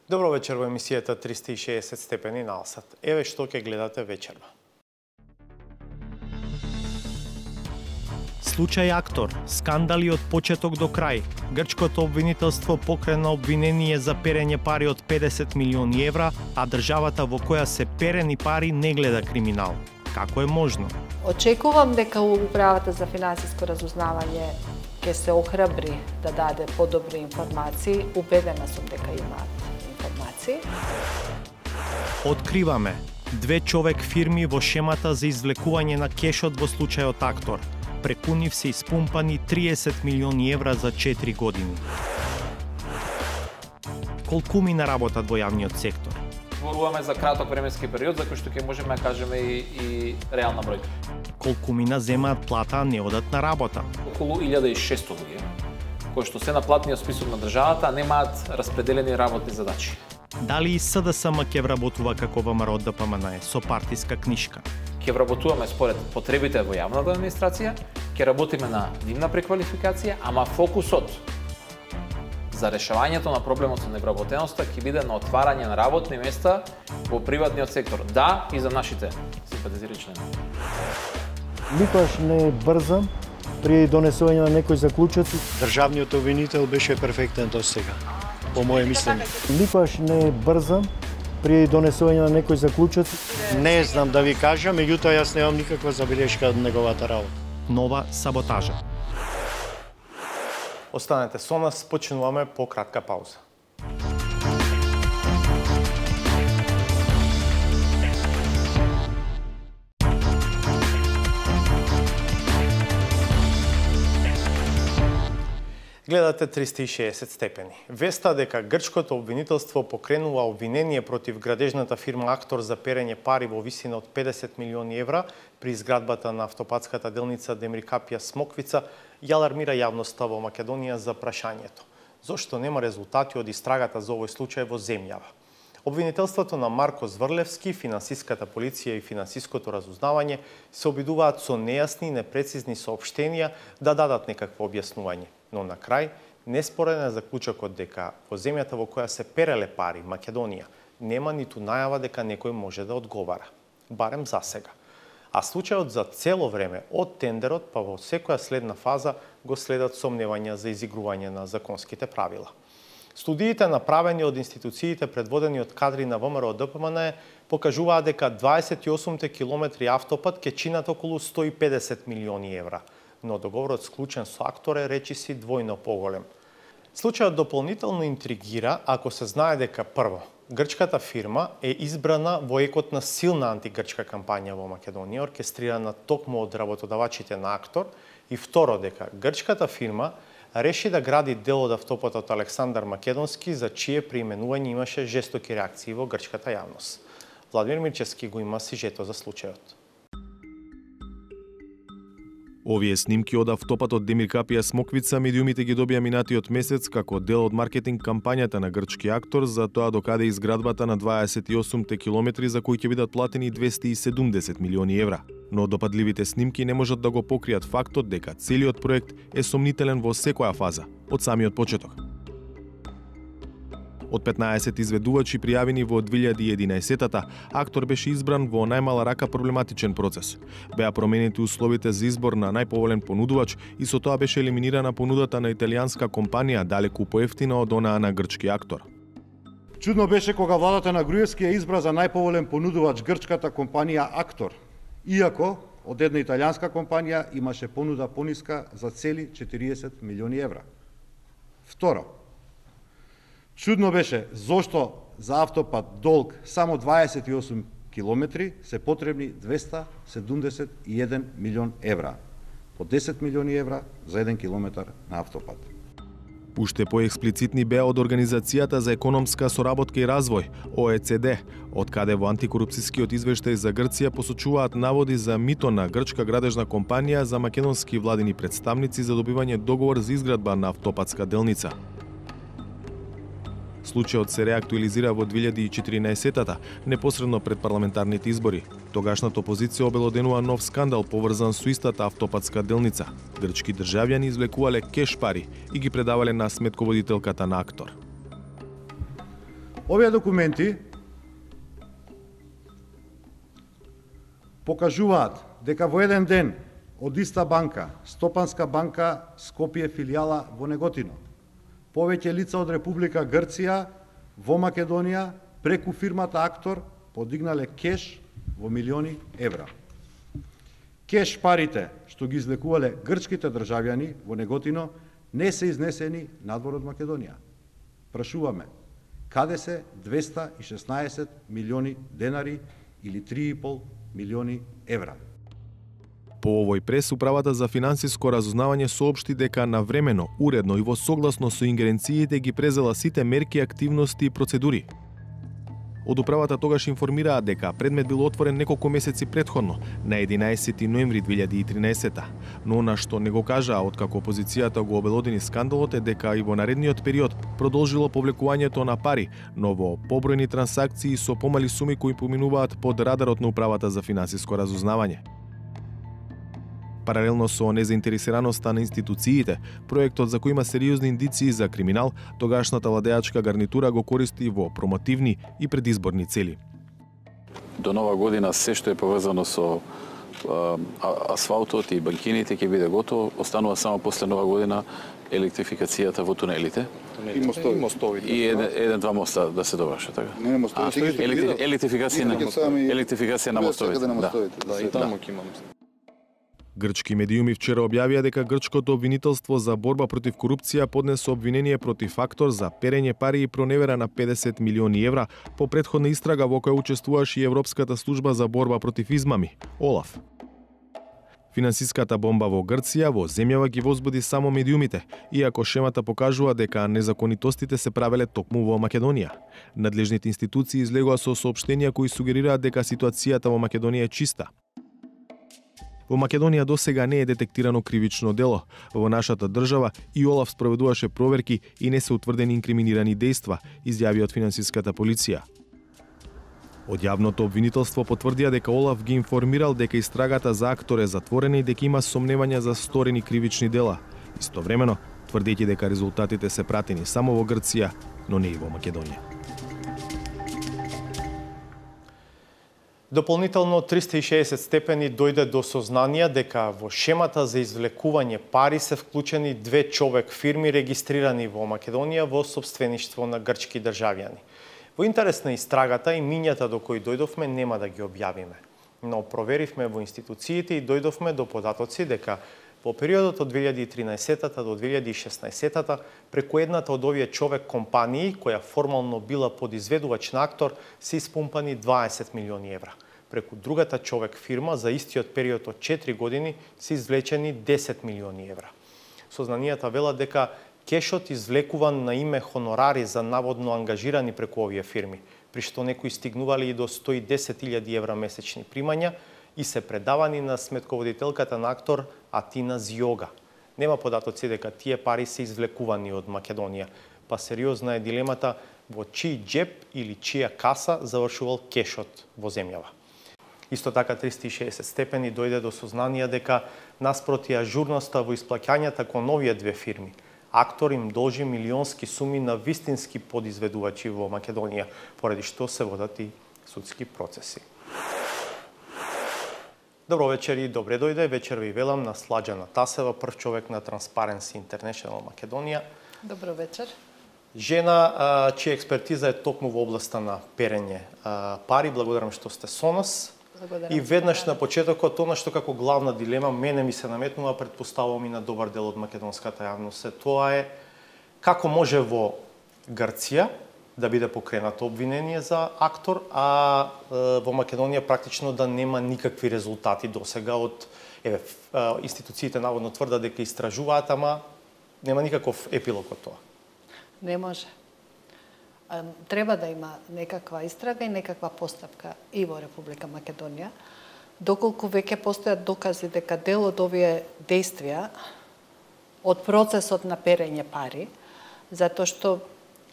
Добро вечер во емисијата 360 степени на Алсат. Еве што ќе гледате вечерва. Случај Актор. Скандали од почеток до крај. Грчкото обвинителство покрена обвинение за перење пари од 50 милиони евра, а државата во која се перени пари не гледа криминал. Како е можно? Очекувам дека Управата за финансиско разузнавање ќе се охрабри да даде подобри информации. Убедена сум дека имаат информации. Откриваме 2 човек фирми во шемата за извлекување на кешот во случајот Актор. Преку нив се испумпани 30 милиони евра за 4 години. Колку мина работат во јавниот сектор? Зборуваме за краток временски период, за кој што ќе можеме да кажеме и реална бројка. Колку мина земаат плата, а не одат на работа? Околу 1600 луѓе, кои што се на платниот список на државата, немаат распределени работни задачи. Дали и СДСМ ќе вработува како ВМРО ДПМН со партиска книшка? Ќе вработуваме според потребите во јавната администрација, ќе работиме на нивна преквалификација, ама фокусот за решавањето на проблемот со невработеноста ќе биде на отварање на работни места во приватниот сектор. Да, и за нашите симпатизири члени. Никогаш не брзам при донесување на некој заклучоци. Државниот обвинител беше перфектен до сега, по моје мислење. Никогаш не брзам при донесување на некој заклучоци. Не знам да ви кажам, меѓутоа јас немам никаква забелешка од неговата работа. Нова саботажа. Останете со нас, почнуваме по кратка пауза. Гледате 360 степени. Веста дека грчкото обвинителство покренува обвинение против градежната фирма Актор за перење пари во висина од 50 милиони евра при изградбата на автопатската делница Демиркапија Смоквица ја алармира јавноста во Македонија за прашањето. Зошто нема резултати од истрагата за овој случај во земјава? Обвинителството на Марко Зврлевски, финансиската полиција и финансиското разузнавање се обидуваат со нејасни и непрецизни соопштенија да дадат некакво објаснување. Но на крај, неспорен е заклучокот дека во земјата во која се переле пари, Македонија, нема ниту најава дека некој може да одговара. Барем за сега. А случајот за цело време, од тендерот па во секоја следна фаза, го следат сомневања за изигрување на законските правила. Студиите направени од институциите предводени од кадри на ВМРО ДПМН покажуваат дека 28 километри автопат ќе чинат околу 150 милиони евра, но договорот склучен со Актор е речиси двојно поголем. Случајот дополнително интригира ако се знае дека прво, грчката фирма е избрана во екот на силна антигрчка кампања во Македонија, оркестрирана токму од работодавачите на Актор, и второ дека грчката фирма реши да гради дел од автопатот Александар Македонски, за чие преименување имаше жестоки реакции во грчката јавност. Владимир Мирчевски го има сижето за случајот. Овие снимки од автопатот Демиркапија Смоквица медиумите ги добија минатиот месец како дел од маркетинг кампањата на грчки Актор за тоа докаде изградбата на 28 километри за кои ќе бидат платени 270 милиони евра. Но допадливите снимки не можат да го покријат фактот дека целиот проект е сомнителен во секоја фаза, од самиот почеток. Од 15 изведувачи пријавени во 2011-та, Актор беше избран во најмала рака проблематичен процес. Беа променети условите за избор на најповолен понудувач и со тоа беше елиминирана понудата на италијанска компанија далеку поевтина од онаа на грчки Актор. Чудно беше кога владата на Груевски ја избра за најповолен понудувач грчката компанија Актор, иако од една италијанска компанија имаше понуда пониска за цели 40 милиони евра. Второ, чудно беше зошто за автопат долг само 28 километри се потребни 271 милион евра, по 10 милиони евра за 1 километар на автопат. Уште поексплицитни беа од Организацијата за економска соработка и развој, ОЕЦД, од каде во антикорупцијскиот извештај за Грција посочуваат наводи за мито на грчка градежна компанија за македонски владини представници за добивање договор за изградба на автопатска делница. Случајот се реактуализира во 2014-та, непосредно пред парламентарните избори. Тогашната опозиција обелоденува нов скандал поврзан со истата автопатска делница. Грчки државјани извлекувале кеш пари и ги предавале на сметководителката на Актор. Овие документи покажуваат дека во еден ден од иста банка, Стопанска банка Скопје филијала во Неготино, повеќе лица од Република Грција во Македонија преку фирмата Актор подигнале кеш во милиони евра. Кеш парите што ги извлекувале грчките државјани во Неготино не се изнесени надвор од Македонија. Прашуваме, каде се 216 милиони денари или 3,5 милиони евра? По овој прес, Управата за финансиско разузнавање соопшти дека навремено, уредно и во согласно со ингеренциите ги презела сите мерки, активности и процедури. Од управата тогаш информираа дека предмет бил отворен неколку месеци претходно, на 11 ноември 2013, но она што не го кажаа откако опозицијата го обелодени скандалот е дека и во наредниот период продолжило повлекувањето на пари, но во побројни трансакции со помали суми кои поминуваат под радарот на Управата за финансиско разузнавање. Паралелно со незаинтересираноста на институциите, проектот за кој има сериозни индиции за криминал, тогашната владеачка гарнитура го користи во промотивни и предизборни цели. До нова година се што е поврзано со асфалтот и банкините ќе биде готово, останува само после нова година електрификацијата во тунелите. И мостовите. И еден-два моста да се доврши, така? Не, мостовите. Електрификација на мостовите. Да, и таму ќе имаме. Грчки медиуми вчера објавија дека грчкото обвинителство за борба против корупција поднесе обвинение против Актор за перење пари и проневера на 50 милиони евра по претходна истрага во која учествуваше и Европската служба за борба против измами, ОЛАФ. Финансиската бомба во Грција во земјава ги возбуди само медиумите, иако шемата покажува дека незаконитостите се правеле токму во Македонија. Надлежните институции излегоа со соопштенија кои сугерираат дека ситуацијата во Македонија е чиста. Во Македонија досега не е детектирано кривично дело. Во нашата држава и ОЛАФ спроведуваше проверки и не се утврдени инкриминирани дејства, изјави од финансиската полиција. Од јавното обвинителство потврдија дека ОЛАФ ги информирал дека истрагата за Актор е затворена и дека има сомневања за сторени кривични дела. Истовремено, тврдејќи дека резултатите се пратени само во Грција, но не и во Македонија. Дополнително 360 степени дојде до сознание дека во шемата за извлекување пари се вклучени 2 човек фирми регистрирани во Македонија во сопствеништво на грчки државјани. Во интерес на истрагата и мињата до кои дојдовме нема да ги објавиме, но проверивме во институциите и дојдовме до податоци дека во периодот од 2013 до 2016 преку едната од овие човек компании, која формално била подизведувач на Актор, се испумпани 20 милиони евра. Преку другата човек фирма за истиот период од 4 години се извлечени 10 милиони евра. Сознанијата велат дека кешот извлекуван на име хонорари за наводно ангажирани преку овие фирми, при што некои стигнували и до 110.000 евра месечни примања и се предавани на сметководителката на Актор Атина Зиога. Нема податоци дека тие пари се извлекувани од Македонија, па сериозна е дилемата во чиј џеп или чија каса завршувал кешот во земјава. Исто така 360 степени дојде до сознание дека наспроти ажурноста во исплаќањата кон овие две фирми, Актор им должи милионски суми на вистински подизведувачи во Македонија, поради што се водат и судски процеси. Добро вечер и добре дојде. Вечер ви велам на Сладжана Тасева, прв човек на Transparency International Македонија. Добро вечер. Жена чија експертиза е токму во областа на перење пари. Благодарам што сте со нас. И веднаш на почетокот, она што како главна дилема мене ми се наметнува, предпоставувам и на добар дел од македонската јавност, тоа е како може во Грција да биде покренато обвинение за Актор, а во Македонија практично да нема никакви резултати досега од институциите наводно тврдат дека истражуваат, ама нема никаков епилог од тоа. Не може. Треба да има некаква истрага и некаква постапка и во Република Македонија, доколку веќе постојат докази дека дел од овие действија од процесот на перење пари, затоа што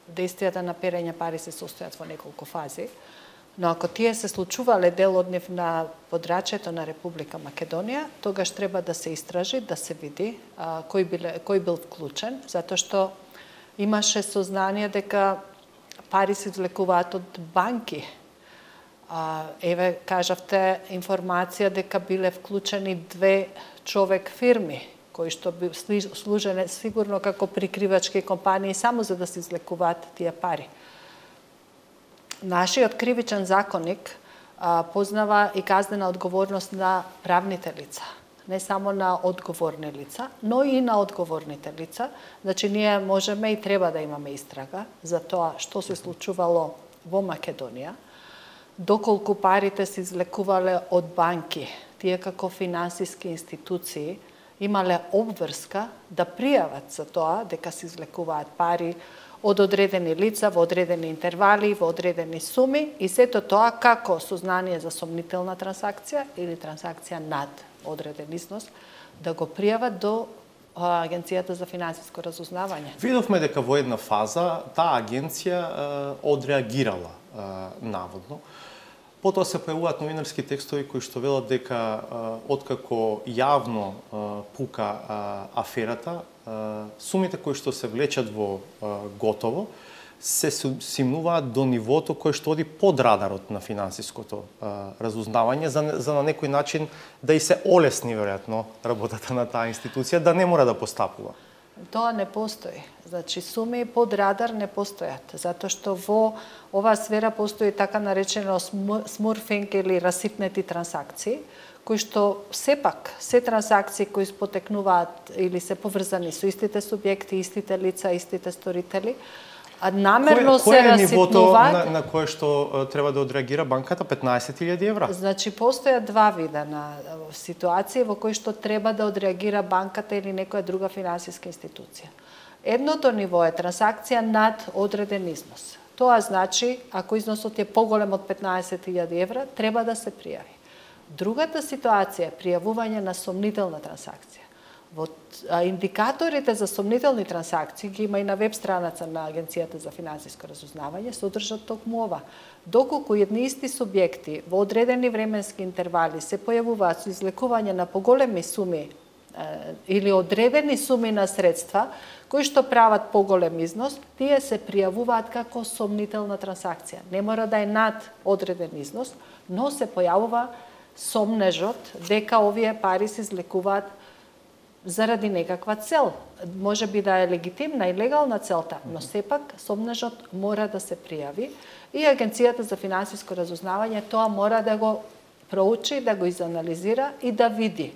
действијата на перење пари се состојат во неколку фази, но ако тие се случувале дел од нив на подрачјето на Република Македонија, тогаш треба да се истражи, да се види кој бил вклучен, затоа што имаше сознание дека пари се излекуваат од банки. Еве, кажавте информација дека биле вклучени 2 човек фирми, кои што би служеле сигурно како прикривачки компании само за да се излекуваат тие пари. Нашиот кривичен законник познава и казнена одговорност на правните лица. Не само на одговорни лица, но и на одговорните лица. Значи, ние можеме и треба да имаме истрага за тоа што се случувало во Македонија, доколку парите се излекувале од банки, тие како финансиски институции имале обврска да пријават за тоа дека се излекуваат пари од одредени лица во одредени интервали, во одредени суми и сето тоа како сознание за сомнителна трансакција или трансакција над одреден износ, да го пријават до Агенцијата за финансиско разузнавање. Видовме дека во една фаза таа агенција одреагирала наводно. Потоа се појавуваат новинарски текстови кои што велат дека откако јавно пука аферата, сумите кои што се влечат во готово се симнуваат до нивото кој што оди под радарот на финансиското разузнавање за на некој начин да и се олесни веројатно работата на таа институција, да не мора да постапува. Тоа не постои. Значи, суми под радар не постојат, затоа што во оваа сфера постои така наречено смурфинг или расипнети трансакции, кои што сепак, се трансакции кои потекнуваат или се поврзани со истите субјекти, истите лица, истите сторители, а намерно се расипнуваат. Кој е нивото на кое што треба да одреагира банката? 15.000 евра? Значи, постојат 2 вида на ситуации во кои што треба да одреагира банката или некоја друга финансиска институција. Едното ниво е трансакција над одреден износ. Тоа значи, ако износот е поголем од 15.000 евра, треба да се пријави. Другата ситуација е пријавување на сомнителна трансакција. Индикаторите за сомнителни трансакции ги има и на веб страница на Агенцијата за финансиско разузнавање, содржат токму ова. Доколку едни исти субјекти во одредени временски интервали се појавуваат со излекување на поголеми суми или одредени суми на средства, кои што прават поголем износ, тие се пријавуваат како сомнителна трансакција. Не мора да е над одреден износ, но се појавува сомнежот дека овие пари се излекуваат заради некаква цел. Може би да е легитимна и легална целта, но сепак сомнежот мора да се пријави и Агенцијата за финансиско разузнавање тоа мора да го проучи, да го изанализира и да види.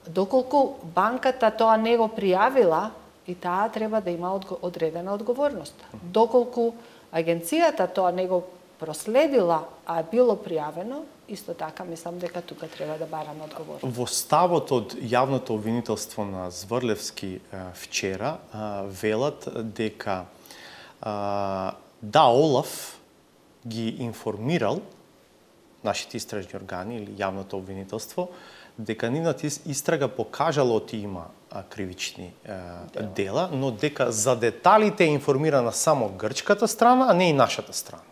Доколку банката тоа не го пријавила, и таа треба да има одредена одговорност. Доколку агенцијата тоа не го проследила, а било пријавено, исто така мислам дека тука треба да бараме одговорност. Во ставот од јавното обвинителство на Зврлевски вчера велат дека да Олаф ги информирал нашите истражни органи или јавното обвинителство дека нивната истрага покажала оти има кривични дела, но дека за деталите е информирана само грчката страна, а не и нашата страна.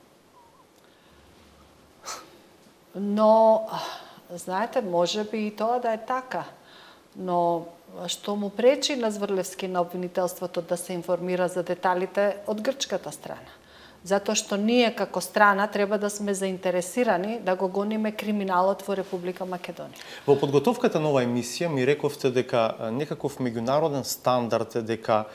Но, знаете, може би и тоа да е така, но што му пречи на Зврлевски на обвинителството да се информира за деталите од грчката страна? Затоа што ние како страна треба да сме заинтересирани да го гониме криминалот во Република Македонија. Во подготовката на оваа емисија ми рековте дека некаков меѓународен стандард е дека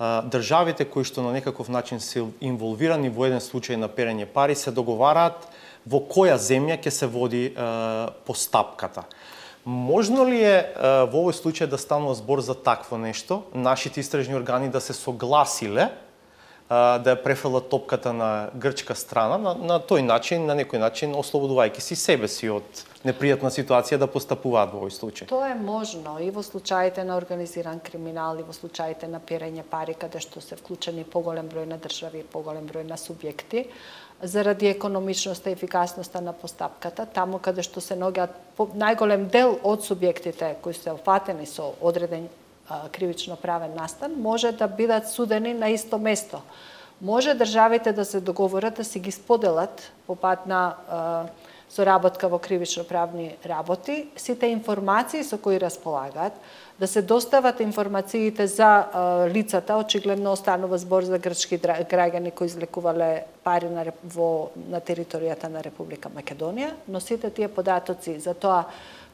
државите кои што на некаков начин се инволвирани во еден случај на перење пари се договараат во која земја ќе се води постапката. Можно ли е во овој случај да станува збор за такво нешто? Нашите истражни органи да се согласиле да ја префрлат топката на грчка страна, на тој начин, на некој начин, ослободувајќи си себе си од непријатна ситуација да постапуваат во овој случај? Тоа е можно и во случаите на организиран криминал, и во случаите на перење пари, каде што се вклучени поголем број на држави и поголем број на субјекти, заради економичноста и ефикасноста на постапката, таму каде што се наоѓаат најголем дел од субјектите кои се опфатени со одреден кривично правен настан, може да бидат судени на исто место. Може државите да се договорат да си ги споделат по пат на соработка во кривично-правни работи, сите информации со кои располагаат, да се достават информациите за лицата, очигледно останува збор за грчки граѓани кои излекувале пари на територијата на Република Македонија, но сите тие податоци за тоа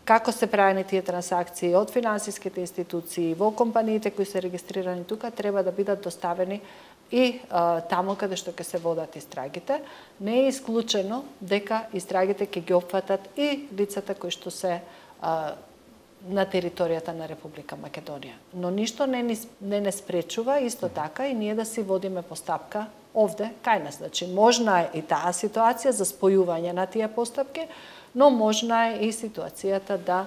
како се правени тие трансакции од финансиските институции во компаниите кои се регистрирани тука треба да бидат доставени и таму каде што ќе се водат истрагите. Не е исклучено дека истрагите ќе ги опфатат и лицата кои што се на територијата на Република Македонија. Но ништо не спречува исто така и ние да си водиме постапка овде кај нас. Значи, можна е и таа ситуација за спојување на тие постапки, но можна е и ситуацијата да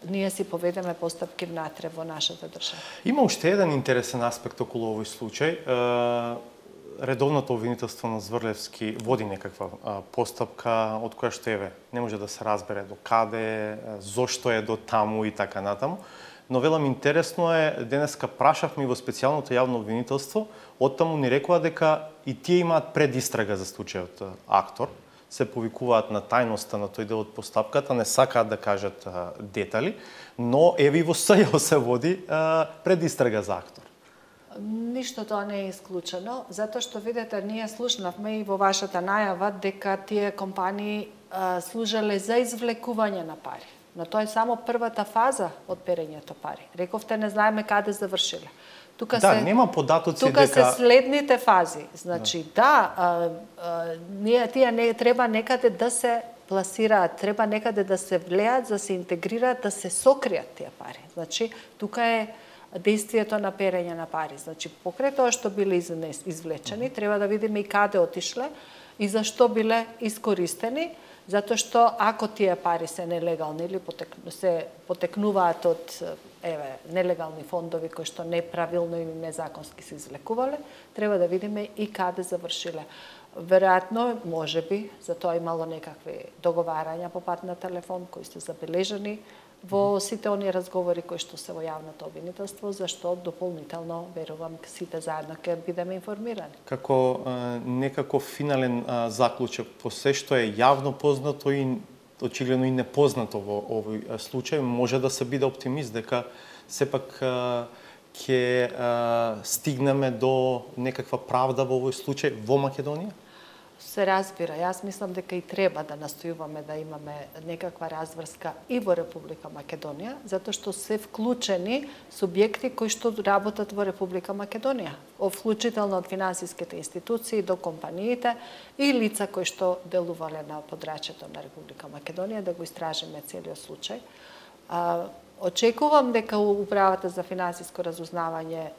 ние си поведеме постапки внатре во нашата држава. Има уште еден интересен аспект околу овој случај. Редовното обвинителство на Зврлевски води некаква постапка од која што не може да се разбере до каде, зошто е до таму и така натаму. Но велам интересно е, денеска прашавме во специјалното јавно обвинителство, оттаму ни рекува дека и тие имаат предистрага за случајот Актор, се повикуваат на тајноста на тој дел од постапката, не сакаат да кажат детали, но еве и во СЈО се води предистрага за Актор. Ништо тоа не е исклучено, затоа што видите, ние слушнавме и во вашата најава дека тие компании служеле за извлекување на пари. Но тоа е само првата фаза од перењето пари. Рековте, не знаеме каде завршиле. Тука нема податоци тука дека... се следните фази. Значи, тие не треба некаде да се пласираат, треба некаде да се влеат, да се интегрираат, да се сокријат тие пари. Значи, тука е действието на перење на пари. Значи, покрај тоа што биле извлечени, треба да видиме и каде отишле и зашто биле искористени, затоа што ако тие пари се нелегални или се потекнуваат од нелегални фондови кои што неправилно или незаконски се извлекувале, треба да видиме и каде завршиле. Веројатно, можеби, за тоа имало некакви договарања по пат на телефон кои се забележани во сите оние разговори кои што се во јавното обвинителство, зашто дополнително, верувам, сите заедно ќе бидеме информирани. Како некаков финален заклучок по се што е јавно познато и очигледно и непознато во овој случај, може да се биде оптимист дека сепак ќе стигнеме до некаква правда во овој случај во Македонија? Се разбира. Јас мислам дека и треба да настојуваме да имаме некаква разврска и во Република Македонија, затоа што се вклучени субјекти кои што работат во Република Македонија, вклучително од финансиските институции до компаниите и лица кои што делувале на подрачјето на Република Македонија, да го истражиме целиот случај. Очекувам дека Управата за финансиско разузнавање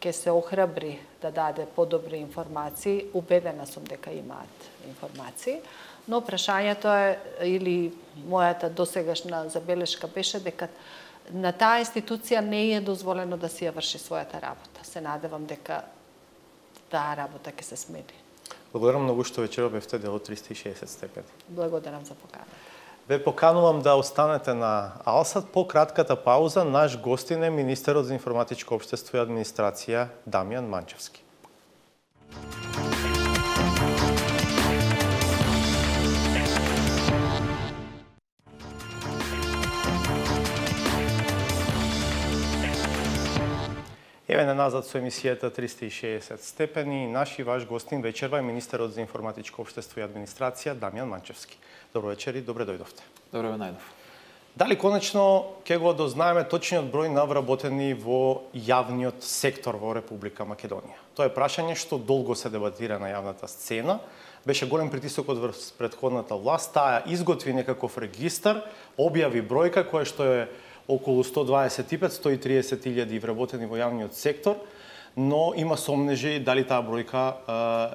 ќе се охрабри да даде подобри информации, убедена сум дека имаат информации, но прашањето е, или мојата досегашна забелешка беше дека на таа институција не е дозволено да си ја врши својата работа. Се надевам дека таа работа ќе се смени. Благодарам многу што вечерва бевте дел од 360 степени. Благодарам за поканата. Ве поканувам да останете на Алсат. По кратката пауза, наш гостин е министерот за информатичко општество и администрација Дамјан Манчевски. Еве на назад со емисијата 360 степени. Наш и ваш гостин вечерва е министерот за информатичко општество и администрација Дамјан Манчевски. Добро вечер и добре дојдовте. Добре ве најдов. Дали конечно ќе го дознаеме точниот број на вработени во јавниот сектор во Република Македонија? Тоа е прашање што долго се дебатира на јавната сцена. Беше голем притисокот врз претходната власт, таа изготви некаков регистар, објави бројка која што е околу 125-130 илјади вработени во јавниот сектор, но има сомнежи дали таа бројка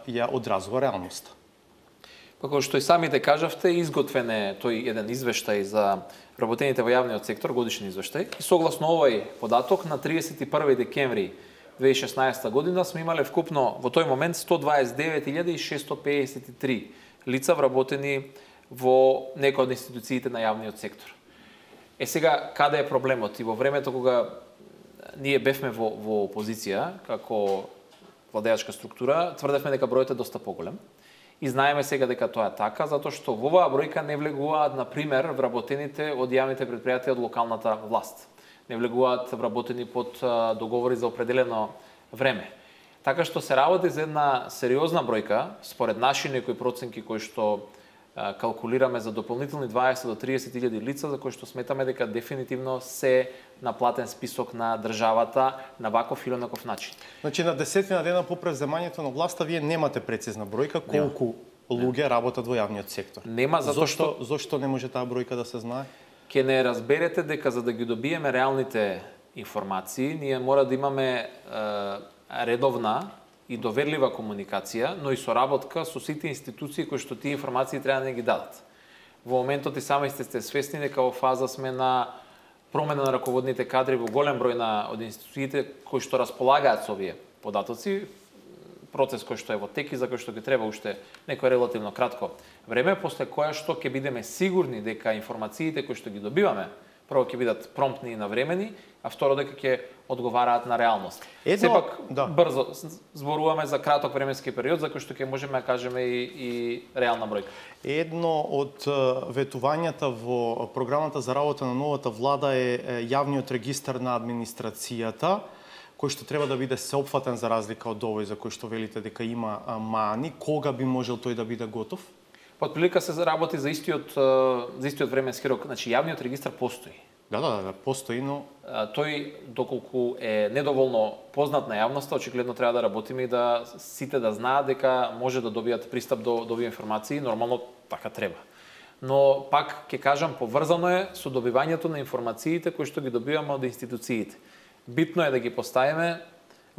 ја одразува реалноста. Како што и самите кажавте, изготвен е тој еден извештај за вработените во јавниот сектор, годишен извештај. И согласно овој податок, на 31 декември 2016 година сме имале вкупно во тој момент 129.653 лица вработени во некој од институциите на јавниот сектор. Сега, каде е проблемот? И во времето кога ние бевме во опозиција, како владеачка структура, тврдевме дека бројот е доста поголем. И знаеме сега дека тоа е така, затоа што во оваа бројка не влегуваат, на пример, вработените од јавните предпријатија од локалната власт. Не влегуваат вработени под договори за определено време. Така што се работи за една сериозна бројка, според наши некои проценки кои што калкулираме за дополнителни 20 до 30.000 лица, за кои што сметаме дека дефинитивно се на платен список на државата на ваков или онаков начин. Значи на 10 дена по превземањето на власта вие немате прецизна бројка колку луѓе работат во јавниот сектор. Нема, затоа што зошто не може таа бројка да се знае? Ке не разберете дека за да ги добиеме реалните информации, ние мора да имаме редовна и доверлива комуникација, но и соработка со сите институции кои што тие информации треба да ги дадат. Во моментот и сами сте свесни дека во фаза сме на промена на раководните кадри во голем број од институциите кои што располагаат со овие податоци, процес кој што е во тек и за кој што ги треба уште некој релативно кратко време, после кое што ќе бидеме сигурни дека информациите кои што ги добиваме прво ќе бидат промптни и навремени, а второ дека ќе одговараат на реалност. Сепак брзо зборуваме за краток временски период за кој што ќе можеме да кажеме и реална бројка. Едно од ветувањата во програмата за работа на новата влада е јавниот регистар на администрацијата, кој што треба да биде сеопфатен за разлика од овој за кој што велите дека има мани. Кога би можел тој да биде готов? Под прилика се работи за истиот временски рок. Значи, јавниот регистар постои. Да, постои, но тој доколку е недоволно познат на јавноста, очигледно треба да работиме и да сите да знаат дека може да добијат пристап до овие информации, нормално така треба. Но пак ќе кажам, поврзано е со добивањето на информациите кои што ги добиваме од институциите. Битно е да ги поставиме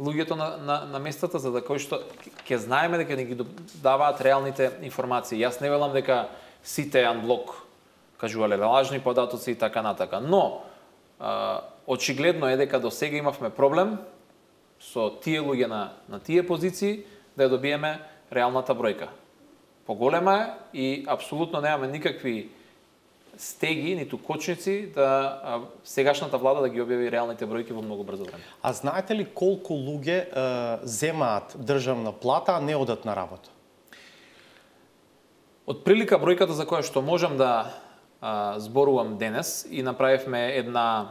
луѓето на местата за да кои што ќе знаеме дека не ги даваат реалните информации. Јас не велам дека сите анблок кажувале лажни податоци и така натака, но очигледно е дека до сега имавме проблем со тие луѓе на тие позиции да ја добиеме реалната бројка. Поголема е и апсолутно немаме никакви стеги, ниту кочници да сегашната влада да ги објави реалните бројки во многу брзо време. А знаете ли колку луѓе земаат државна плата, а не одат на работа? Од прилика бројката за која што можам да зборувам денес и направивме една,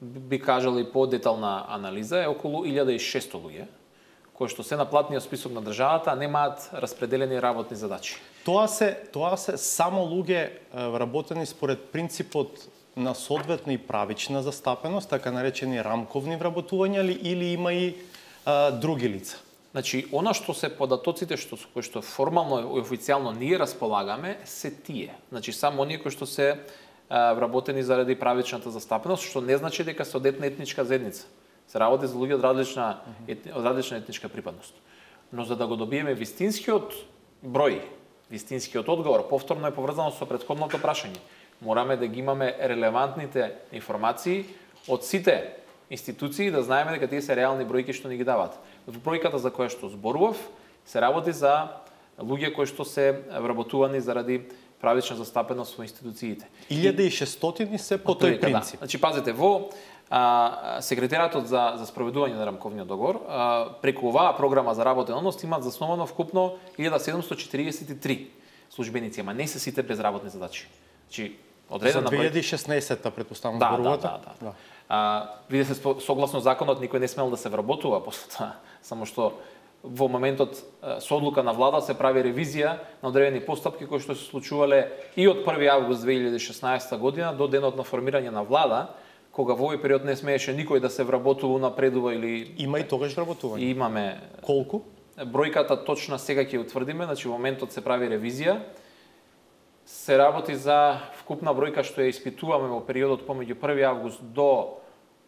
би кажал и подетална анализа, е околу 1600 луѓе, кои што се на платниот список на државата, немаат распределени работни задачи. Тоа се само луѓе вработени според принципот на соодветна и правична застапеност, така наречени рамковни вработувања или има и други лица? Значи, она што се податоците кои што формално и официјално ние располагаме, се тие. Значи, само оние кои што се вработени заради правичната застапеност, што не значи дека се од една етничка заедница. Се работи за луѓе од различна етничка припадност. Но за да го добиеме вистинскиот број, вистинскиот одговор, повторно е поврзано со претходното прашање. Мораме да ги имаме релевантните информации од сите институции да знаеме дека тие се реални бројки што ни ги даваат. Во бројката за која што зборував, се работи за луѓе кои што се вработувани заради правична застапеност во институциите. 1600 се по тој принцип. Значи, пазете, во секретаријатот за спроведување на рамковниот договор, преку оваа програма за работен однос имаат засновано вкупно 1743 службеници, ама не се сите безработни задачи. Значи, одредена за 2016-та претпоставам зборувате. Видете, согласно законот никој не смел да се вработува после тоа, само што во моментот со одлука на влада се прави ревизија на одредени постапки кои што се случувале и од 1 август 2016 година до денот на формирање на влада, кога во овој период не смееше никој да се вработува, напредува или има и тогаш вработување. Имаме колку? Бројката точна сега ќе утврдиме, значи во моментот се прави ревизија. Се работи за вкупна бројка што ја испитуваме во периодот помеѓу 1 август до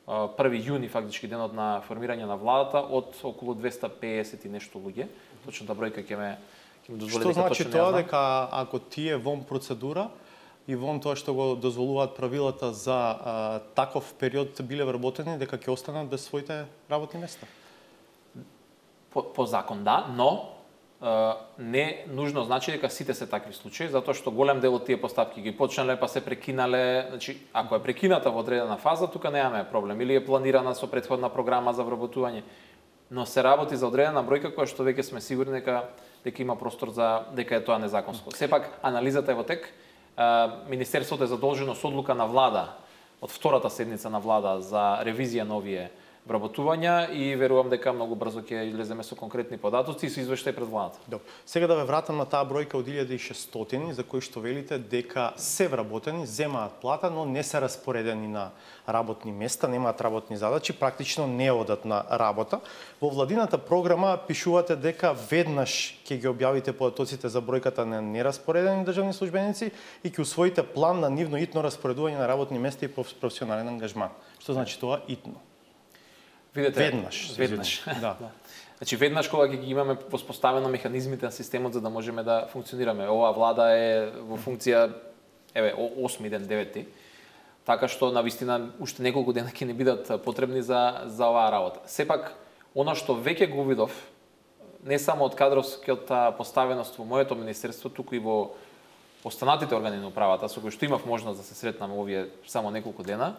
1 јуни, фактички денот на формирање на владата, од околу 250 и нешто луѓе. Точната бројка ќе ме дозволи дека точно не ја знам. Што значи тоа дека ако тие вон процедура и вон тоа што го дозволуваат правилата за таков период биле вработени, дека ќе останат без своите работни места? По закон да, но не нужно значи дека сите се такви случаи, затоа што голем дел од тие постапки ги почнале па се прекинале, значи ако е прекината во одредена фаза, тука немаме проблем, или е планирана со претходна програма за вработување, но се работи за одредена бројка која што веќе сме сигурни дека дека има простор за дека е тоа незаконско. Сепак анализата е во тек. Министерството е задолжено со одлука на влада од втората седница на влада за ревизија на овие вработувања и верувам дека многу брзо ќе излеземе со конкретни податоци и со извештај пред владата. Добро. Сега да ве вратам на таа бројка од 1600 за кои што велите дека се вработени, земаат плата, но не се распоредени на работни места, немаат работни задачи, практично не одат на работа. Во владината програма пишувате дека веднаш ќе ги објавите податоците за бројката на нераспоредени државни службеници и ќе усвоите план на нивно итно распоредување на работни места и професионален ангажман. Што значи тоа итно? Видете, веднаш. Да. Значи веднаш кога ќе ги имаме воспоставено механизмите на системот за да можеме да функционираме. Оваа влада е во функција 8 ден, 9. Така што навистина уште неколку дена ќе не бидат потребни за оваа работа. Сепак она што веќе го видов не само од кадровската поставеност во моето министерство, туку и во останатите органи на управата со кои што имав можност да се сретнам овие само неколку дена,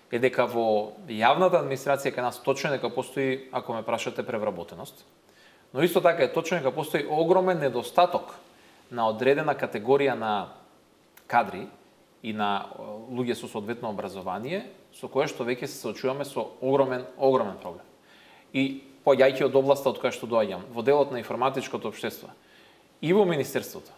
е дека во јавната администрација кај нас точно дека постои, ако ме прашате, превработеност. Но исто така е точно дека постои огромен недостаток на одредена категорија на кадри и на луѓе со соодветно образование, со кое што веќе се соочуваме со огромен проблем. И поаѓајќи од областа од која што доаѓам, во делот на информатичкото општество, и во министерството,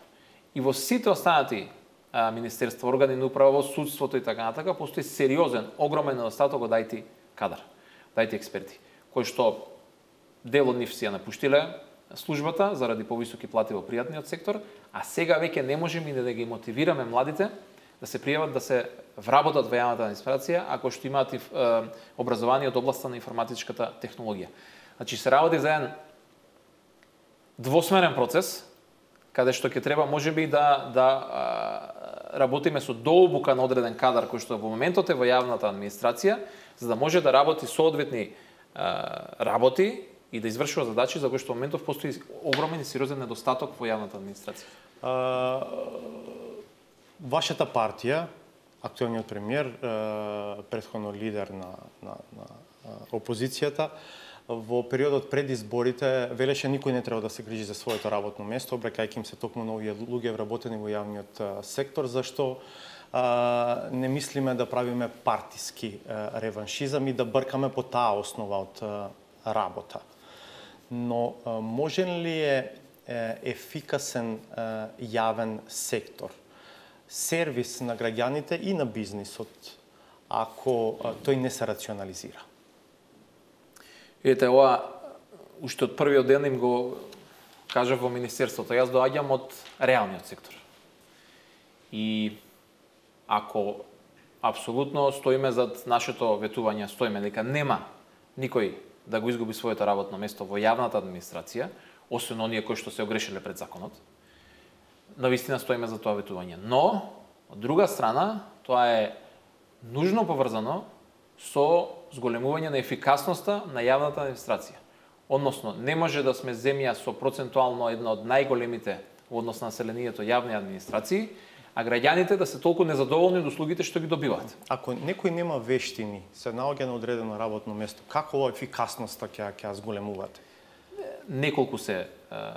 и во сите останати министерство, органи на управа, во судството и така натака, постои сериозен, огромен недостаток од IT кадар, од IT експерти, кои што дел од нив си ја напуштиле службата заради повисоки плати во пријатниот сектор, а сега веќе не можеме да ги мотивираме младите да се пријават да се вработат во јавната администрација ако што имаат образование од областа на информатичката технологија. Значи се работи за еден двосмерен процес, каде што ќе треба можеби да работиме со дообука на одреден кадар кој што во моментот е во јавната администрација, за да може да работи соодветни работи и да извршува задачи за кои што во моментов постои огромен и сериозен недостаток во јавната администрација. Вашата партија, актуелниот премиер, претходно лидер на опозицијата, во периодот пред изборите велеше никој не треба да се грижи за своето работно место, обрекајќи им се токму на овие луѓе вработени во јавниот сектор, зашто не мислиме да правиме партиски реваншизам и да бркаме по таа основа од работа. Но можен ли е ефикасен јавен сектор, сервис на граѓаните и на бизнисот, ако тој не се рационализира? Видете, ова уште од првиот ден им го кажав во министерството. Јас доаѓам од реалниот сектор. И ако апсолутно стоиме зад нашето ветување, стоиме дека нема никој да го изгуби своето работно место во јавната администрација, освен оние кои што се огрешиле пред законот, навистина стоиме за тоа ветување. Но, од друга страна, тоа е нужно поврзано со зголемување на ефикасноста на јавната администрација. Односно, не може да сме земја со процентуално една од најголемите во однос на населението јавни администрации, а граѓаните да се толку незадоволни од услугите што ги добиваат. Ако некој нема вештини, се наоѓа на одредено работно место, како ова ефикасноста ќе ја зголемувате? Неколку се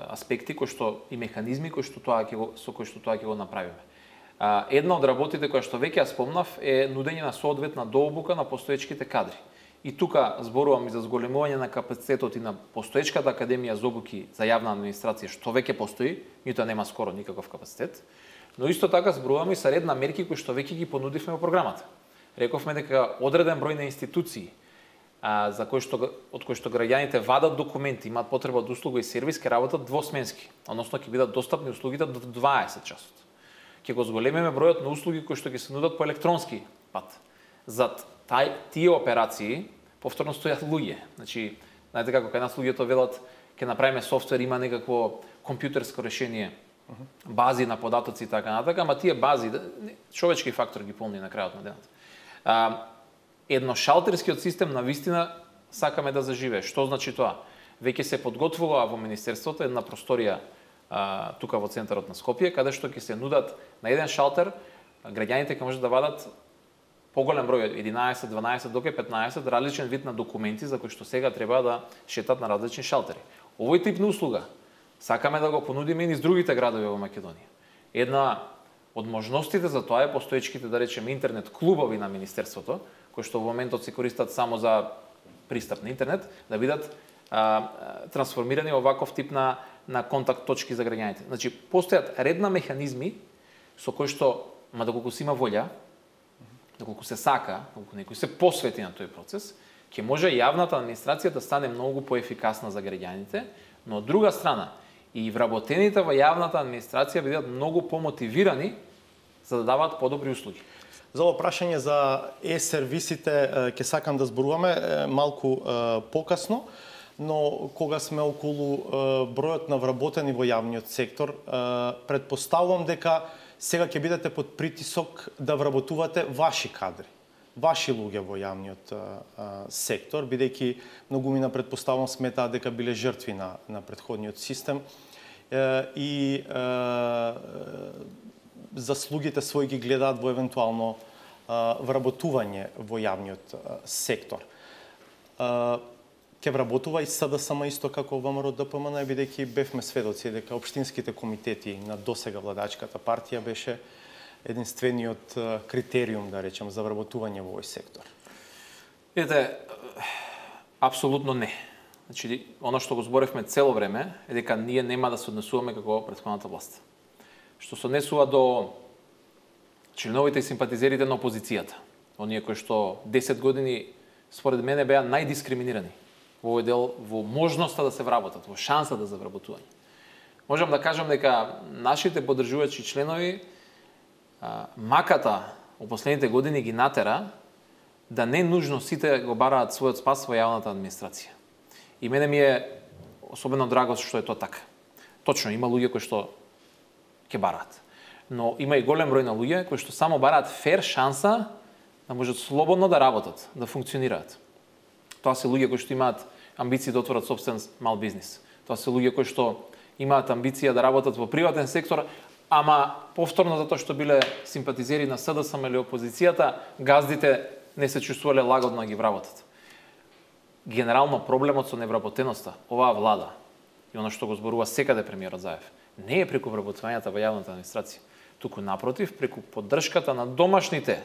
аспекти кои што и механизми кои што со кои што тоа ќе го направиме. Една од работите која што веќе ја спомнав е нудење на соодветна дообука на постоечките кадри. И тука зборувам и за зголемување на капацитетот и на постоечката академија за обуки за јавна администрација, што веќе постои, ниту нема скоро никаков капацитет, но исто така зборувам и за ред на мерки кои што веќе ги понудивме во програмата. Рековме дека одреден број на институции од кои што граѓаните вадат документи, имаат потреба од услуга и сервис, ќе работат двосменски, односно ќе бидат достапни услугите до 20 часот. Ќе го зголемиме бројот на услуги кои што ќе се нудат по електронски пат. Зад тие операции повторно стојат луѓе. Значи, знаете како кај нас луѓето велат ќе направиме софтвер, има некакво компјутерско решение, бази на податоци и така натака, ама тие бази човечки фактор ги полни на крајот на денот. Едношалтерскиот систем навистина сакаме да заживее. Што значи тоа? Веќе се подготвува во министерството една просторија тука во центарот на Скопје, каде што ќе се нудат на еден шалтер, граѓаните ќе можат да вадат поголем број, 11, 12, доке 15 различен вид на документи за кои што сега треба да шетат на различни шалтери. Овој тип на услуга Сакаме да го понудиме и низ другите градови во Македонија. Една од можностите за тоа е постоечките, да речеме, интернет клубови на Министерството, кои што во моментот се користат само за пристап на интернет, да бидат трансформирани во ваков тип на контакт точки за граѓаните. Значи, постојат ред на механизми со кои што, доколку се има волја, доколку се сака, доколку некој се посвети на тој процес, ќе може јавната администрација да стане многу поефикасна за граѓаните, но од друга страна, и вработените во јавната администрација бидат многу помотивирани за да даваат подобри услуги. За ово прашање за е-сервисите ќе сакам да зборуваме малку покасно, но кога сме околу бројот на вработени во јавниот сектор, предпоставувам дека сега ќе бидете под притисок да вработувате ваши кадри, ваши луѓе во јавниот сектор, бидејќи многумина предпоставувам сметаат дека биле жртви на претходниот систем и заслугите своји ги гледаат во евентуално вработување во јавниот сектор. Ќе вработува и СДСМ исто како ВМРО ДПМН, бидејќи бевме сведоци дека општинските комитети на досега владачката партија беше единствениот критериум, да речем, за вработување во овој сектор. Видете, апсолутно не. Значи, оно што го зборевме цело време е дека ние нема да се однесуваме како претходната власт. Што се однесува до членовите и симпатизерите на опозицијата, оние кои што 10 години според мене беа најдискриминирани во овој дел, во можноста да се вработат, во шансата за вработување. Можам да кажам дека нашите поддржувачи членови маката во последните години ги натера да не нужно сите го бараат својот спас во јавната администрација. И мене ми е особено драго што е тоа така. Точно, има луѓе кои што ќе бараат. Но има и голем број на луѓе кои што само бараат фер шанса да можат слободно да работат, да функционираат. Тоа се луѓе кои што имаат амбиции да отворат собствен мал бизнис. Тоа се луѓе кои што имаат амбиција да работат во приватен сектор, ама повторно затоа што биле симпатизери на СДСМ или опозицијата, газдите не се чувствувале лагодно да ги вработат. Генерално проблемот со невработеноста, оваа влада, и оно што го зборува секаде премиерот Заев, не е преку вработувањата во јавната администрација, туку напротив, преку поддршката на домашните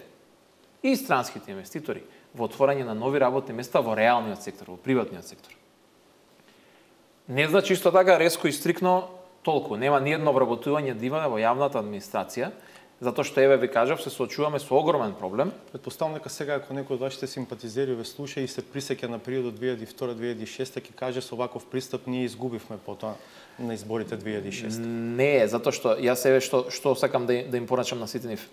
и странските инвеститори во отворање на нови работни места во реалниот сектор, во приватниот сектор. Не значи исто така резко и стрикно толку. Нема ни едно вработување да има во јавната администрација, затоа што еве ви кажав, се соочуваме со огромен проблем. Предпоставам дека сега ако некој од вашите симпатизери ве слуша и се присеќа на периодот 2002-2006, ќе каже со ваков пристап ние изгубивме потоа на изборите 2006. Не, затоа што јас еве што сакам да им порачам на сите нив.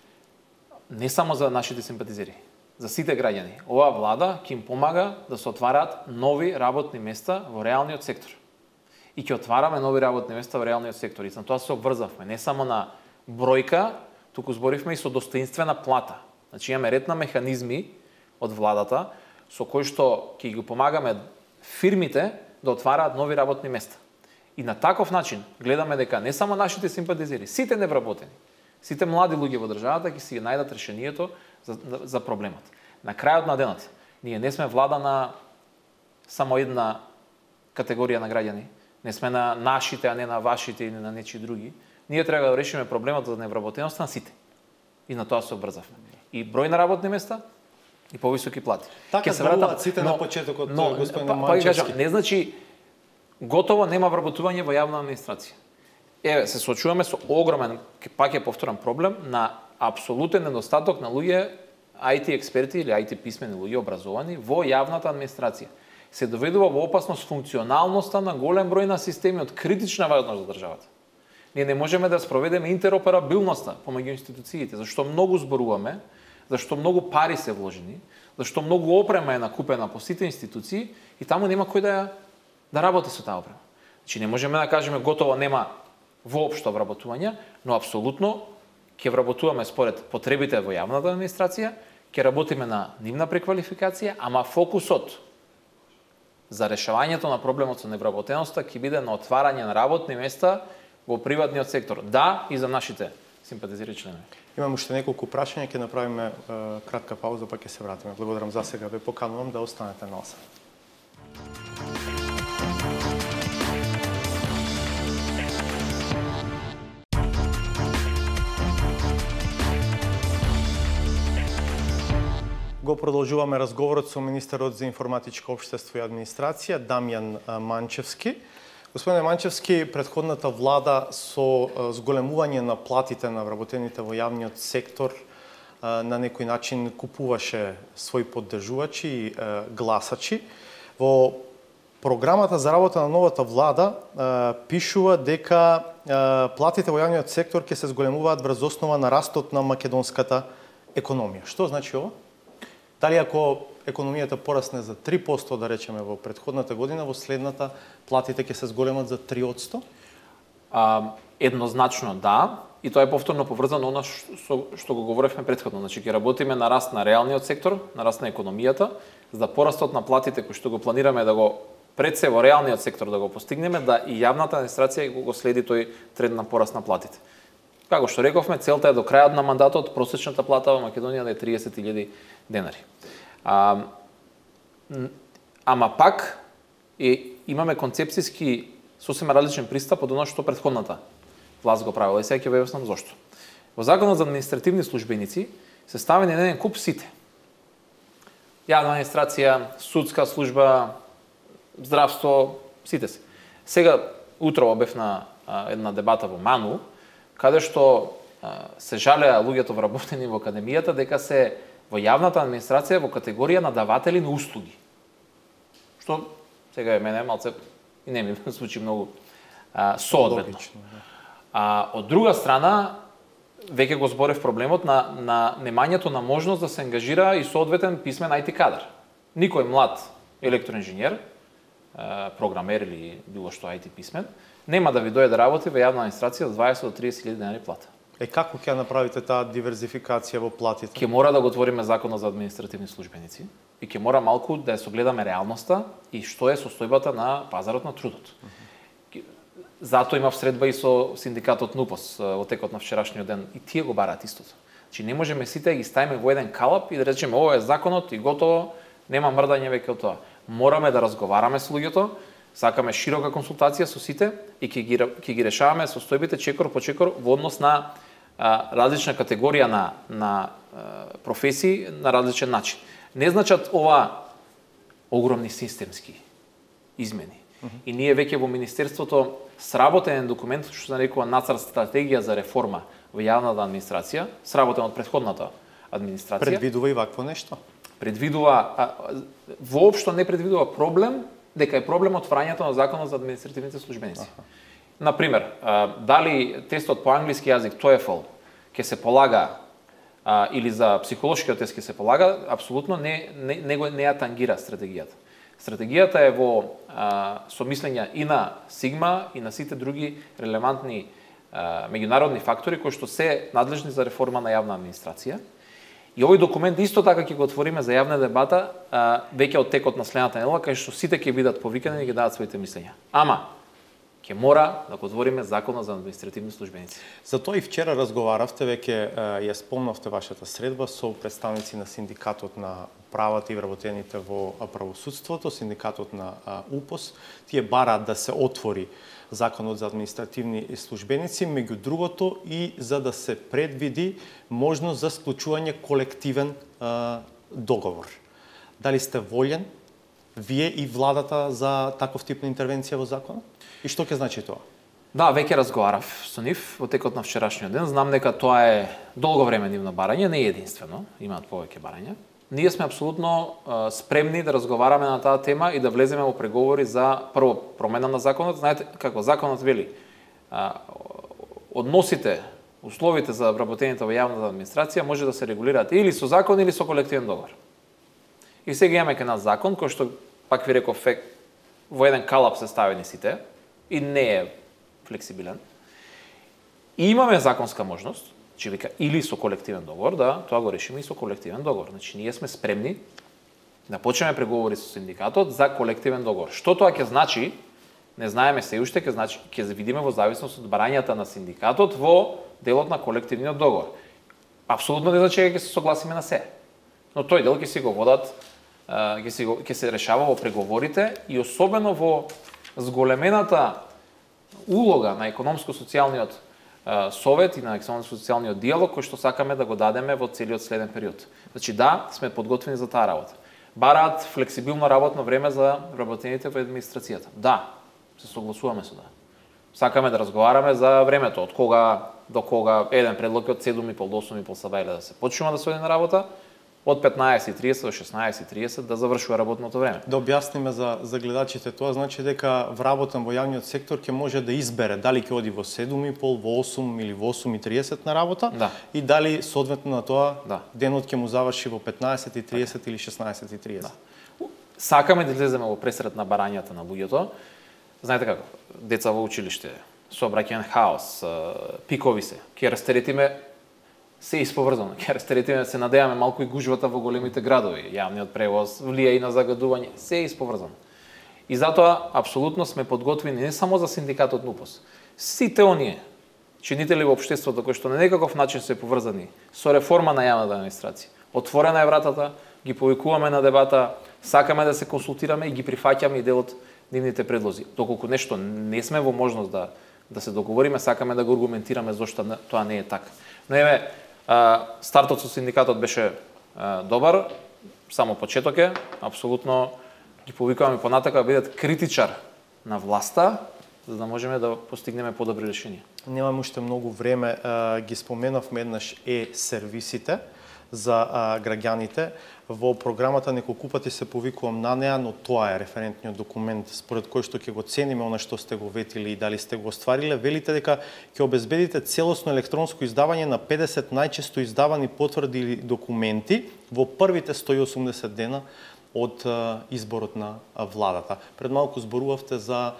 Не само за нашите симпатизери, за сите граѓани. Оваа влада ќе им помага да се отвараат нови работни места во реалниот сектор. И ќе отвараме нови работни места во реалниот сектор. И на тоа се обврзавме, не само на бројка, туку зборивме и со достоинствена плата. Значи имаме ред на механизми од владата со кои што ќе ги помагаме фирмите да отвараат нови работни места. И на таков начин гледаме дека не само нашите симпатизери, сите невработени, сите млади луѓе во државата ќе си најдат решението за проблемот. На крајот на денот, ние не сме влада на само една категорија на граѓани, не сме на нашите, а не на вашите или на нечии други. Ние треба да решиме проблемот за невработеноста на сите. И на тоа се обрзавме. И број на работни места, и повисоки плати. Така се вратат сите на почетокот, господин Манчевски. Не значи готово нема вработување во јавна администрација. Еве, се соочуваме со огромен, пак е повторен проблем, на апсолутен недостаток на луѓе, IT експерти или IT писмени луѓе образовани во јавната администрација. Се доведува во опасност функционалноста на голем број на системи од критична важност за државата. Ние не можеме да спроведеме интероперабилноста помеѓу институциите, зашто многу зборуваме, зашто многу пари се вложени, зашто многу опрема е накупена по сите институции и таму нема кој да работи со таа опрема. Значи не можеме да кажеме готово нема воопшто вработување, но апсолутно ќе вработуваме според потребите во јавната администрација, ќе работиме на нивна преквалификација, ама фокусот за решавањето на проблемот со невработеноста ќе биде на отварање на работни места во приватниот сектор. Да, и за нашите симпатизери членови. Имам уште неколку прашања, ќе направиме кратка пауза, па ќе се вратиме. Благодарам за сега, ве поканувам да останете на осад. Го продолжуваме разговорот со министерот за информатичко општество и администрација Дамјан Манчевски. Господине Манчевски, претходната влада со зголемување на платите на вработените во јавниот сектор на некој начин купуваше своји поддржувачи и гласачи. Во програмата за работа на новата влада пишува дека платите во јавниот сектор ќе се зголемуваат врз основа на растот на македонската економија. Што значи ова? Дали ако економијата порасне за 3%, да речеме, во претходната година, во следната платите ќе се зголемат за 3%? Еднозначно да, и тоа е повторно поврзано она што го говоревме претходно. Значи ќе работиме на раст на реалниот сектор, на раст на економијата, за да порастот на платите кои што го планираме да го пред се во реалниот сектор да го постигнеме, да и јавната администрација го следи тој тренд на пораст на платите. Како што рековме, целта е до крајот на мандатот просечната плата во Македонија да е 30.000 денари. Ама пак имаме концепцијски сосема различен пристап од оно што претходната власт го правила. И сега ќе ве објаснам зошто. Во Законот за административни службеници се ставени на еден куп сите. Јавна администрација, судска служба, здравство, сите се. Сега, утро бев на една дебата во Ману, каде што се жалеа луѓето вработени во академијата дека се во јавната администрација во категорија на даватели на услуги. Што сега е мене малце и не ми звучи многу соодветно. Од друга страна, веќе го зборев проблемот на немањето на можност да се ангажира и соодветен писмен IT кадар. Никој млад електроинженер, програмер или било што IT писмен, нема да ви дојде да работи во јавна администрација за 20 до 30.000 денари плата. Како ќе направите таа диверзификација во платите? Ќе мора да го отвориме Законот за административни службеници и ќе мора малку да ја согледаме реалноста и што е состојбата на пазарот на трудот. Затоа имав средба и со синдикатот НУПОС во текот на вчерашниот ден и тие го бараат истото. Значи не можеме сите да ги ставиме во еден калап и да речеме ова е законот и готово, нема мрдање веќе од тоа. Мораме да разговараме со луѓето, сакаме широка консултација со сите и ќе ги решаваме состојбите чекор по чекор во однос на различна категорија на професии на различен начин. Не значат ова огромни системски измени. И ние веќе во Министерството сработен документ што се нарекува Нацрт стратегија за реформа во јавната администрација, сработен од претходната администрација. Предвидува и вакво нешто? Предвидува, воопшто не предвидува проблем, дека е проблем отварањето на Законот за административните службеници. Например, дали тестот по англиски јазик TOEFL ќе се полага или за психолошкиот тест ќе се полага, апсолутно не ја тангира стратегијата. Стратегијата е во сомислење и на Сигма и на сите други релевантни меѓународни фактори кои што се надлежни за реформа на јавна администрација. И овој документ исто така ќе го отвориме за јавна дебата веќе од текот на следната недела, кај што сите ќе бидат повикани и ќе дадат своите мислења. Ама ќе мора да го отвориме Законот за административни службеници. Затоа и вчера разговаравте, веќе ја спомнавте вашата средба со представници на синдикатот на правата и вработените во правосудството, синдикатот на УПОС. Тие бараат да се отвори Законот за административни службеници, меѓу другото и за да се предвиди можност за склучување колективен договор. Дали сте волен вие и владата за таков тип на интервенција во законот? И што ќе значи тоа? Да, веќе разговарав со нив во текот на вчерашниот ден. Знам дека тоа е долго време нивно барање, не е единствено, имаат повеќе барања. Ние сме апсолутно спремни да разговараме на таа тема и да влеземе во преговори за прво промена на законот. Знаете како законот вели, односите, условите за вработените во јавната администрација може да се регулираат или со закон или со колективен договор. И сега имаме кај нас закон кој што пак ви реков во еден калап се ставени сите и не е флексибилен. И имаме законска можност, че вика или со колективен договор, да, тоа го решиме и со колективен договор. Значи ние сме спремни да почнеме преговори со синдикатот за колективен договор. Што тоа ќе значи, не знаеме се уште, ќе видиме во зависност од барањата на синдикатот во делот на колективниот договор. Апсолутно не значи дека ќе се согласиме на се. Но тој дел ќе си го водат, ќе се решава во преговорите и особено во зголемената улога на економско-социјалниот совет и на економско-социјалниот диалог кој што сакаме да го дадеме во целиот следен период. Значи да, сме подготвени за таа работа. Бараат флексибилно работно време за вработените во администрацијата. Да, се согласуваме со да. Сакаме да разговараме за времето, од кога до кога. Еден предлог е од 7:30 до 8:30 сабајле да се почнува да се оди на работа, од 15:30 до 16:30 да завршува работното време. Да објасниме за гледачите, тоа значи дека вработен во јавниот сектор ќе може да избере дали ќе оди во 7:30, во 8 или во 8:30 на работа, да. И дали соодветно на тоа да. денот ќе му заврши во 15:30 или 16:30. Да. Сакаме да излеземе во пресред на барањата на луѓето. Знаете како, деца во училиште, сообраќаен хаос, пикови се, ќе растеретиме се исповрзано. Ќе растеретиме, се надеваме малку и гужвата во големите градови. Јавниот превоз влија и на загадување, се исповрзано. И затоа апсолутно сме подготвени не само за синдикатот НУПОС. Сите оние чинители во општеството кои што на некаков начин се поврзани со реформа на јавната администрација. Отворена е вратата, ги повикуваме на дебата, сакаме да се консултираме и ги прифаќаме и дел од нивните предлози. Доколку нешто не сме во можност да се договориме, сакаме да го аргументираме зошто тоа не е така. Но еве, стартот со синдикатот беше добар, само почеток е, апсолутно ги повикуваме понатака да бидат критичар на власта, за да можеме да постигнеме подобри решенија. Немаме уште многу време, ги споменавме еднаш сервисите за граѓаните. Во програмата неколку пати се повикувам на неа, но тоа е референтниот документ според кој што ќе го цениме она што сте го ветили и дали сте го оствариле. Велите дека ќе обезбедите целосно електронско издавање на 50 најчесто издавани потврди или документи во првите 180 дена од изборот на владата. Пред малку зборувавте за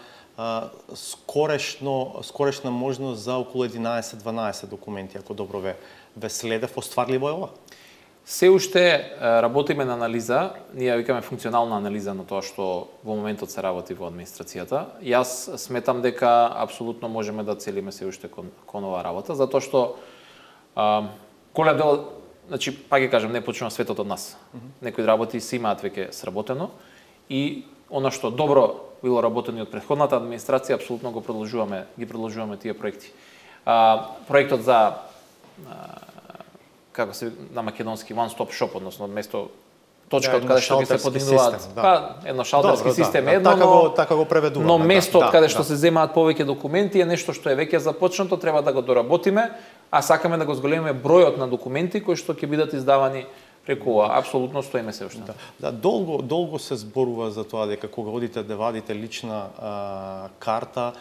скорешна можност за околу 11-12 документи, ако добро ве следев. Остварливо е ова? Се уште работиме на анализа, ние викаме функционална анализа на тоа што во моментот се работи во администрацијата. Јас сметам дека апсолутно можеме да целиме се уште кон оваа работа, затоа што голем дел, значи, пак ќе кажам, не почнува светот од нас. Некои работи се имаат веќе сработено и она што добро било работено и од претходната администрација, апсолутно ги продолжуваме тие проекти. Проектот за како се на македонски one stop shop, односно од место точка од каде што ќе се подигнуваат, едно шалтерски систем, така го преведуваме. Но место од каде што се земаат повеќе документи е нешто што е веќе започнато, треба да го доработиме, а сакаме да го зголемиме бројот на документи кои што ќе бидат издавани преку ова. Апсолутно стоиме се уште. Да, долго се зборува за тоа дека кога одите да вадите лична карта,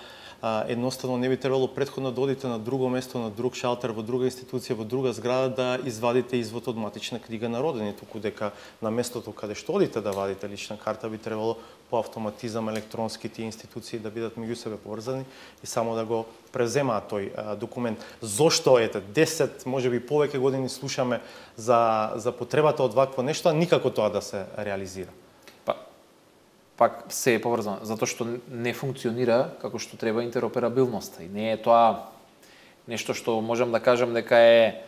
едноставно не би требало претходно да одите на друго место, на друг шалтер, во друга институција, во друга зграда да извадите извод од матична книга на родени, туку дека на местото каде што одите да вадите лична карта би требало по автоматизам електронски тие институции да бидат меѓу себе поврзани и само да го преземаат тој документ. Зошто 10, можеби повеќе години слушаме за потребата од вакво нешто, а никако тоа да се реализира? Пак се е поврзано, затоа што не функционира како што треба интероперабилноста и не е тоа нешто што можам да кажам дека е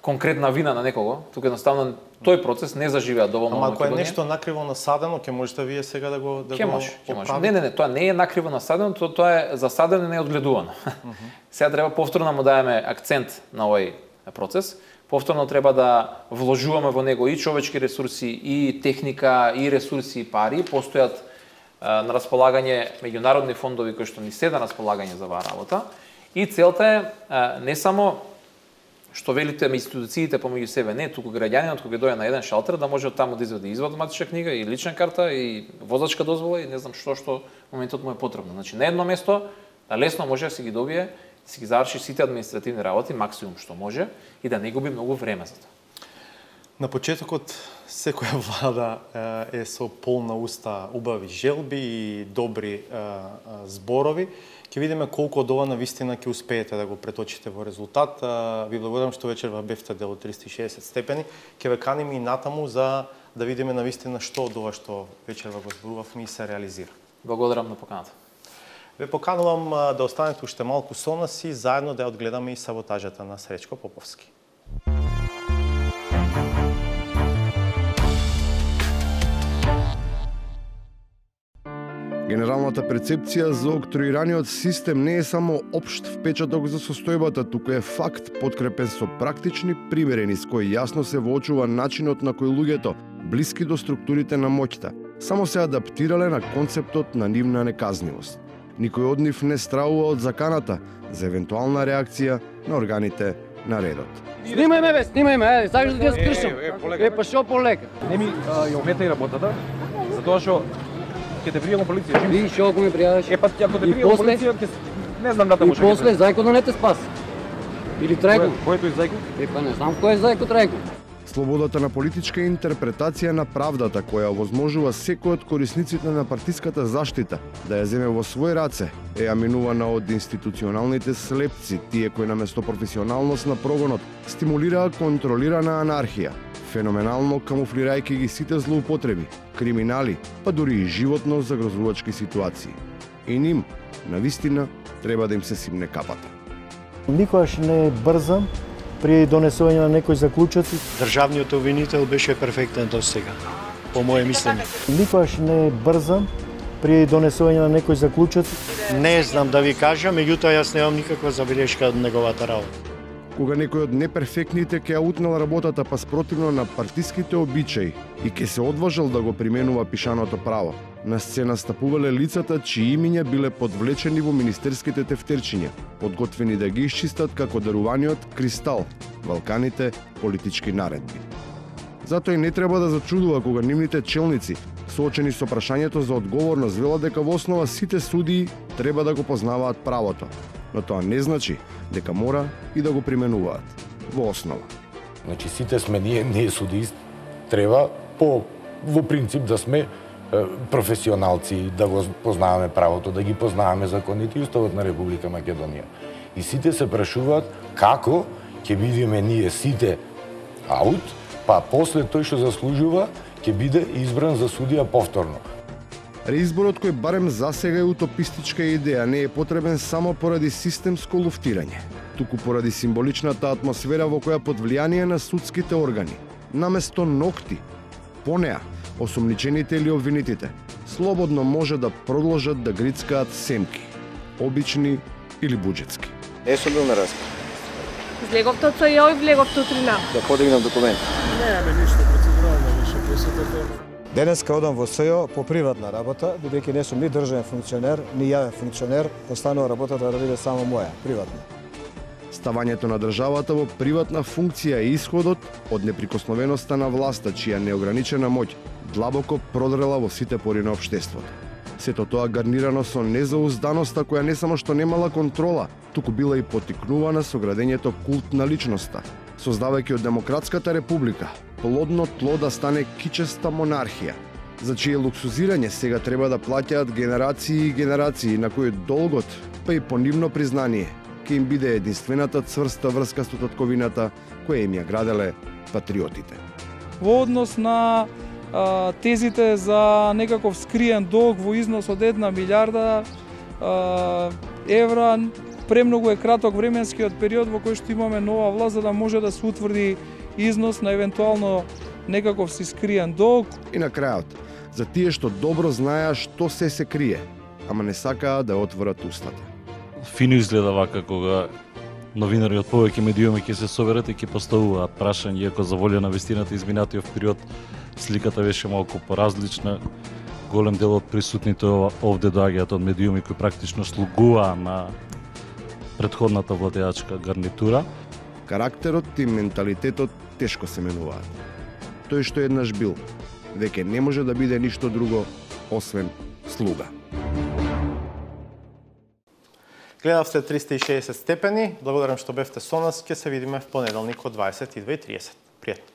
конкретна вина на некого. Тука едноставно тој процес не заживеа доволно. Ама ако е нешто накриво насадено, ќе можете вие сега да го поправите? Не, тоа не е накриво насадено, тоа е засадено и не е одгледувано. Сега треба повторно му даеме акцент на овој процес. Повторно треба да вложуваме во него и човечки ресурси, и техника, и ресурси, и пари. Постојат на располагање меѓународни фондови кои што ни се на располагање за оваа работа. И целта е не само што велите институциите помеѓу себе, не, туку граѓанинот кога дојде на еден шалтер да може од таму да извади извод од матична книга и лична карта и возачка дозвола и не знам што моментот му е потребно. Значи на едно место лесно може да си ги добие, си ги заврши сите административни работи, максимум што може, и да не губи многу време за тоа. На почетокот, секоја влада е со полна уста убави желби и добри зборови. Ќе видиме колку од ова навистина ќе успеете да го преточите во резултат. Ви благодарам што вечерва бевте дел од 360 степени. Ќе ве каниме и натаму за да видиме навистина што од ова што вечерва го зборувавме и се реализира. Благодарам на поканата. Ве поканувам да останете уште малку со нас и заедно да ја одгледаме и саботажата на Сречко Поповски. Генералната перцепција за октроираниот систем не е само општ впечаток за состојбата, туку е факт подкрепен со практични примери низ кои јасно се воочува начинот на кој луѓето, блиски до структурите на моќта, само се адаптирале на концептот на нивна неказнивост. Никој од нив не стравува од заканата за евентуална реакција на органите на редот. Снимај ме, снимај ме, ајде, сакаш да ти ја скршам. Па шо полека. Не ми ја ометај работата, затоа што ќе те пријамо полиција. И шо ако ме пријавиш? Па ако те пријамо полиција, ќе не знам дата може. И после зајко да не те спаси. Или Трајко. Кој тој зајко? Па не знам кој е зајко Трајко. Слободата на политичка интерпретација на правдата, која овозможува секој од корисниците на партиската заштита да ја земе во свој раце, е аминувана од институционалните слепци, тие кои наместо професионалност на прогонот стимулираа контролирана анархија, феноменално камуфлирајќи ги сите злоупотреби, криминали, па дури и животно загрозувачки ситуации. И ним, навистина, треба да им се симне капата. Никогаш не брзам при донесување на некои заклучоци. Државниот обвинител беше перфектен до сега, по моје мислење. Никогаш не брзам при донесување на некои заклучоци. Не знам да ви кажам, меѓутоа јас немам никаква забелешка од неговата работа. Кога некој од неперфектните ќе ја утнал работата па спротивно на партиските обичаи и ќе се одважил да го применува пишаното право, на сцена стапувале лицата чии имиња биле подвлечени во министерските тефтерчиња, подготвени да ги исчистат како даруваниот кристал, валканите политички наредби. Затоа и не треба да зачудува кога нивните челници, соочени со прашањето за одговорност, велат дека во основа сите судии треба да го познаваат правото, но тоа не значи дека мора и да го применуваат во основа. Значи сите сме ние судии, треба во принцип да сме професионалци, да го познаваме правото, да ги познаваме законите и Уставот на Република Македонија. И сите се прашуваат како ќе бидеме ние сите аут, па после тој што заслужува ќе биде избран за судија повторно. Реизборот кој барем засега е утопистичка идеја, не е потребен само поради системско луфтирање, туку поради символичната атмосфера во која под влијание на судските органи, наместо ногти, по неа, осомничените или обвинитите, слободно може да продолжат да грицкаат семки, обични или буџетски. Сум бил на раска. Излеговте од СЈО и влеговте утрина. Да подигнам документи. Немаме ништо процедурално беше посетено. Денеска одам во СЈО по приватна работа, бидејќи не сум ни државен функционер, ни јавен функционер, останува работата да биде само моја, приватна. Ставањето на државата во приватна функција е исходот од неприкосновеноста на власта, чија неограничена моќ длабоко продрела во сите пори на општеството. Сето тоа гарнирано со незаузданоста која не само што немала контрола, туку била и потикнувана со градењето култ на личноста, создавајќи од демократската република плодно тло да стане кичеста монархија, за чие луксузирање сега треба да плаќаат генерации и генерации, на кои долгот, па и по нивно признание, ќе им биде единствената цврста врска со татковината која им ја граделе патриотите. Во однос на тезите за некаков скриен долг во износ од 1 милиарда евра, премногу е краток временскиот период во кој што имаме нова власт за да може да се утврди износ на евентуално некаков си скриен долг. И на крајот, за тие што добро знаеа што се крие, ама не сакаа да отворат устата. Фино изгледа вака кога новинари од повеќе медиуми ќе се соберат и ќе поставуваат прашања, иако за волја на вистината изминатиот период сликата беше малку поразлична. Голем дел од присутните овде доаѓаат од медиуми кои практично слугуваа на претходната владеачка гарнитура. Карактерот и менталитетот тешко се менуваат. Тој што еднаш бил, веќе не може да биде ништо друго освен слуга. Гледавте 360 степени. Благодарам што бевте со нас. Ќе се видиме в понеделник од 22:30. Пријатно.